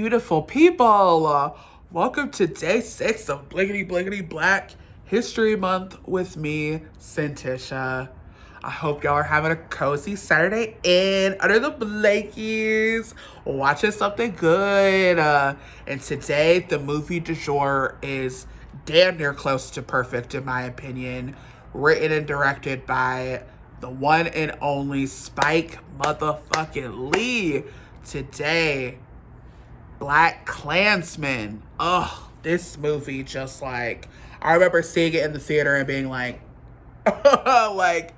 Beautiful people, welcome to day 6 of Bliggity Bliggity Black History Month with me, Centisha. I hope y'all are having a cozy Saturday in under the blankies, watching something good. And today, the movie du jour is damn near close to perfect, in my opinion. Written and directed by the one and only Spike motherfucking Lee. Today, Kkklansman. Oh, this movie just I remember seeing it in the theater and being like, like,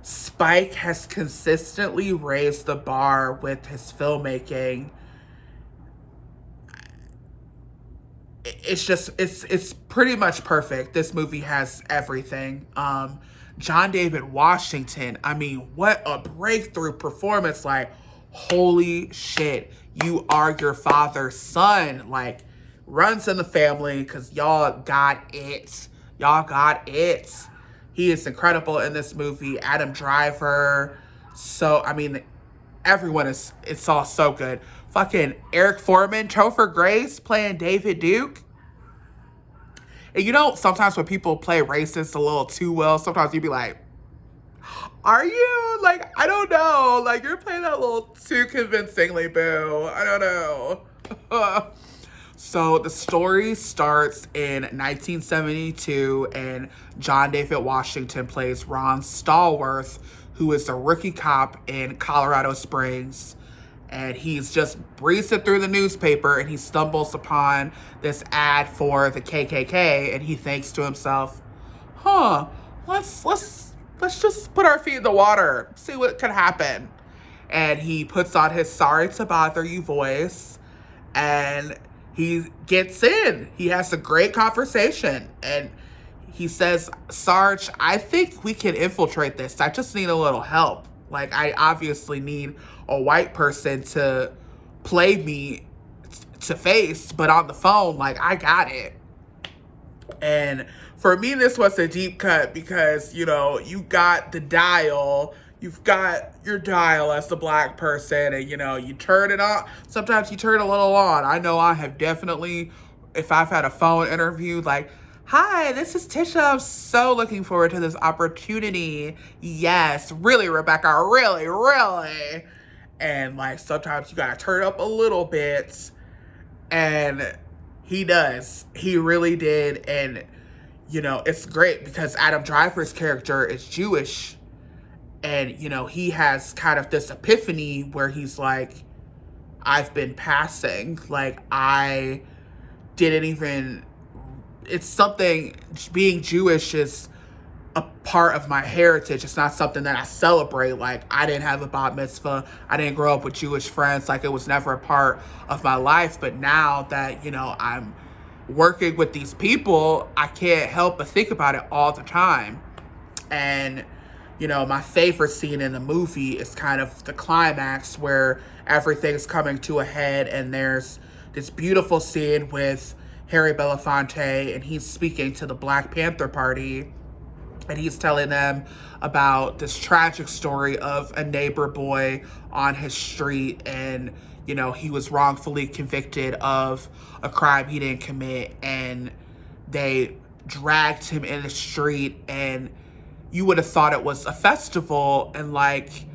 Spike has consistently raised the bar with his filmmaking. It's pretty much perfect. This movie has everything. John David Washington, I mean, what a breakthrough performance. Like, holy shit, you are your father's son. Like, runs in the family because y'all got it. Y'all got it. He is incredible in this movie. Adam Driver. So, I mean, it's all so good. Fucking Eric Foreman, Topher Grace playing David Duke. And sometimes when people play racist a little too well, sometimes you'd be like, are you? Like, I don't know. Like, you're playing that a little too convincingly, boo. I don't know. So the story starts in 1972, and John David Washington plays Ron Stallworth, who is a rookie cop in Colorado Springs. And he's just breezing through the newspaper, and he stumbles upon this ad for the KKK, and he thinks to himself, let's just put our feet in the water, see what can happen. And he puts on his sorry to bother you voice, and he gets in. He has a great conversation, and he says, Sarge, I think we can infiltrate this. I just need a little help. Like, I obviously need a white person to play me to face, but on the phone, like, I got it. And for me, this was a deep cut because, you got the dial. You've got your dial as the black person, and, you turn it on. Sometimes you turn a little on. I know I have definitely, if I've had a phone interview, like, hi, this is Tisha. I'm so looking forward to this opportunity. Yes, really, Rebecca, really, really. And, like, sometimes you gotta turn up a little bit. And he does. He really did. And, it's great because Adam Driver's character is Jewish. And, he has kind of this epiphany where he's like, I've been passing. Like, I didn't even... It's something, being Jewish is a part of my heritage. It's not something that I celebrate. Like, I didn't have a bat mitzvah. I didn't grow up with Jewish friends. Like, it was never a part of my life. But now that, I'm working with these people, I can't help but think about it all the time. And, my favorite scene in the movie is kind of the climax where everything's coming to a head, and there's this beautiful scene with Harry Belafonte, and he's speaking to the Black Panther Party, and he's telling them about this tragic story of a neighbor boy on his street, and, he was wrongfully convicted of a crime he didn't commit, and they dragged him in the street, and you would have thought it was a festival, and like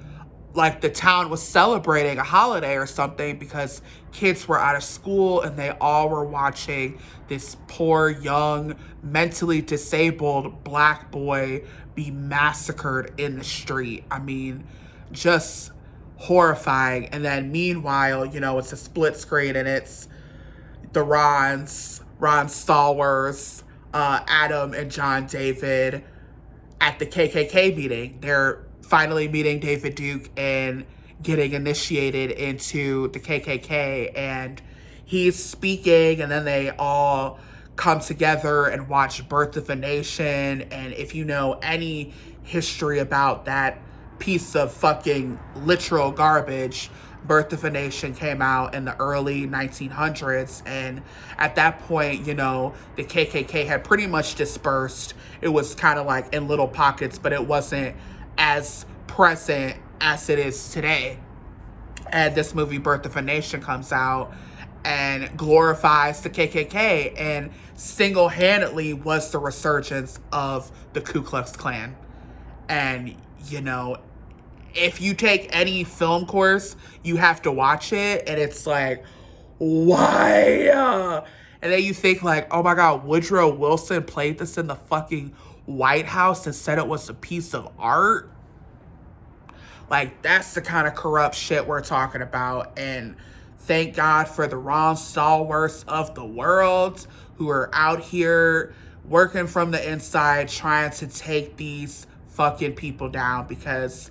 the town was celebrating a holiday or something, because kids were out of school and they all were watching this poor, young, mentally disabled black boy be massacred in the street. I mean, just horrifying. And then meanwhile, it's a split screen, and it's the Ron Stallworth, Adam and John David at the KKK meeting. They're finally meeting David Duke and getting initiated into the KKK, and he's speaking, and then they all come together and watch Birth of a Nation. And if you know any history about that piece of fucking literal garbage, Birth of a Nation came out in the early 1900s, and at that point, the KKK had pretty much dispersed. It was kind of like in little pockets, but it wasn't as present as it is today. And this movie, Birth of a Nation, comes out, and glorifies the KKK and single-handedly was the resurgence of the Ku Klux Klan. And, you know, if you take any film course, you have to watch it, and it's like, why? And then you think like, oh my God, Woodrow Wilson played this in the fucking White House and said it was a piece of art? Like, that's the kind of corrupt shit we're talking about. And thank God for the Ron Stallworths of the world who are out here working from the inside trying to take these fucking people down, because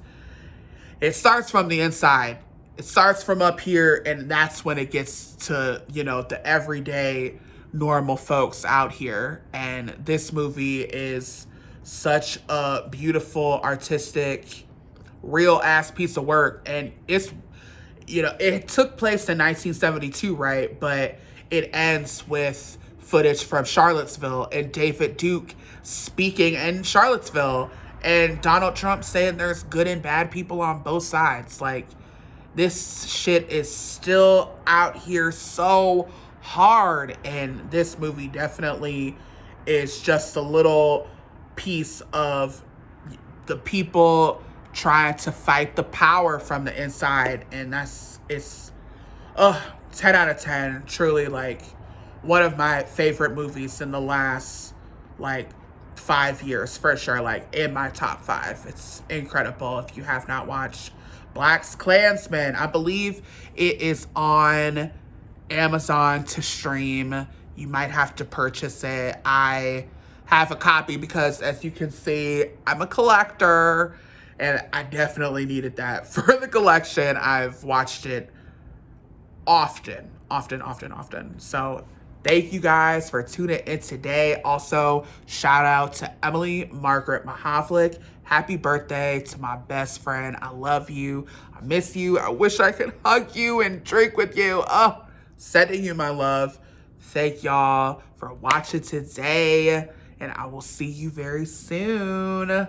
it starts from the inside. It starts from up here, and that's when it gets to, you know, the everyday normal folks out here. And this movie is such a beautiful, artistic, real ass piece of work. And it's, you know, it took place in 1972, right? But it ends with footage from Charlottesville and David Duke speaking in Charlottesville and Donald Trump saying there's good and bad people on both sides. Like, this shit is still out here so hard, and this movie definitely is just a little piece of the people trying to fight the power from the inside. And it's 10 out of 10. Truly, like, one of my favorite movies in the last, like, 5 years, for sure. Like, in my top 5. It's incredible. If you have not watched Kkklansman, I believe it is on Amazon to stream. You might have to purchase it. I have a copy because, as you can see, I'm a collector, and I definitely needed that for the collection. I've watched it often. So thank you guys for tuning in today. Also, shout out to Emily Margaret Mahavlik. Happy birthday to my best friend. I love you. I miss you. I wish I could hug you and drink with you. Sending you my love. Thank y'all for watching today, and I will see you very soon.